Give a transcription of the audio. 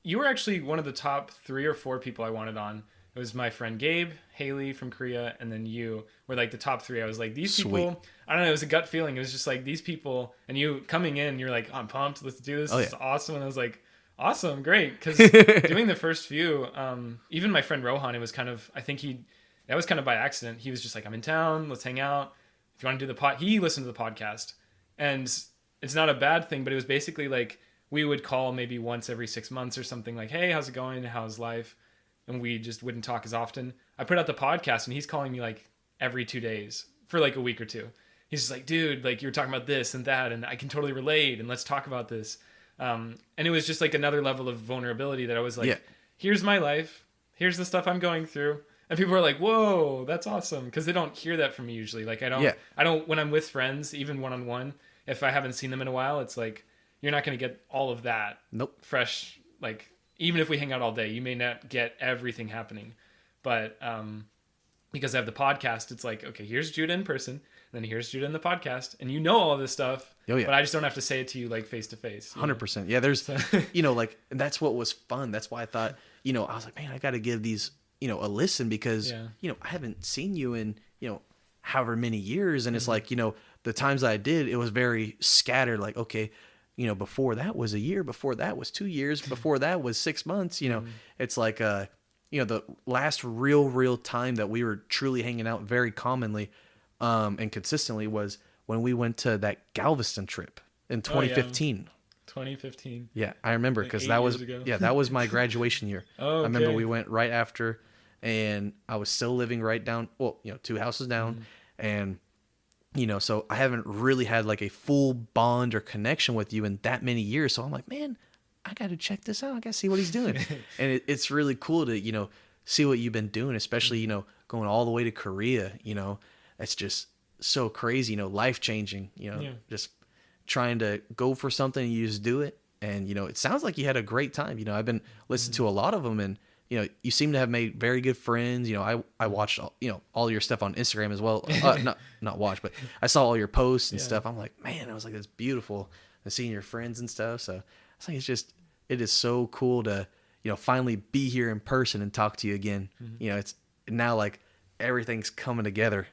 you were actually one of the top 3 or 4 people I wanted on. It was my friend Gabe, Haley from Korea, and then you were like the top 3. I was like, these Sweet. people, I don't know, it was a gut feeling. It was just like these people, and you coming in, you're like, I'm pumped, let's do this. Oh This yeah. is awesome. And I was like, awesome, great. Because doing the first few, even my friend Rohan, it was kind of, I think that was kind of by accident. He was just like, I'm in town, let's hang out. If you want to do he listened to the podcast. And it's not a bad thing, but it was basically like, we would call maybe once every 6 months or something like, hey, how's it going? How's life? And we just wouldn't talk as often. I put out the podcast and he's calling me like every 2 days for like a week or two. He's just like, dude, like you were talking about this and that, and I can totally relate, and let's talk about this. And it was just like another level of vulnerability that I was like, Yeah. here's my life. Here's the stuff I'm going through. And people are like, whoa, that's awesome. Because they don't hear that from me usually. Like Yeah. I don't, when I'm with friends, even one-on-one, if I haven't seen them in a while, it's like, you're not going to get all of that Nope. fresh, like even if we hang out all day, you may not get everything happening. But because I have the podcast, it's like, okay, here's Judah in person, then here's Judah in the podcast, and you know all this stuff. Oh, yeah. But I just don't have to say it to you like face to face. 100%. Yeah, there's, like, and that's what was fun. That's why I thought, I was like, man, I got to give these, a listen because, I haven't seen you in, however many years. And it's like, the times I did, it was very scattered. Like, okay, before that was a year, before that was 2 years, before that was 6 months, it's like, the last real time that we were truly hanging out very commonly, and consistently was when we went to that Galveston trip in 2015. 2015. Yeah, I remember because Like that 8 was years ago. that was my graduation year. Oh, I remember okay. we went right after, and I was still living right down, 2 houses down, and so I haven't really had like a full bond or connection with you in that many years. So I'm like, man, I got to check this out. I got to see what he's doing, and it's really cool to see what you've been doing, especially going all the way to Korea. It's just so crazy. Life changing. Just trying to go for something, and you just do it. And, it sounds like you had a great time. I've been listening to a lot of them, and, you seem to have made very good friends. I watched, all your stuff on Instagram as well. Not watch, but I saw all your posts and stuff. I'm like, man, I was like, that's beautiful. And seeing your friends and stuff. So I think it is so cool to, finally be here in person and talk to you again. It's now like everything's coming together,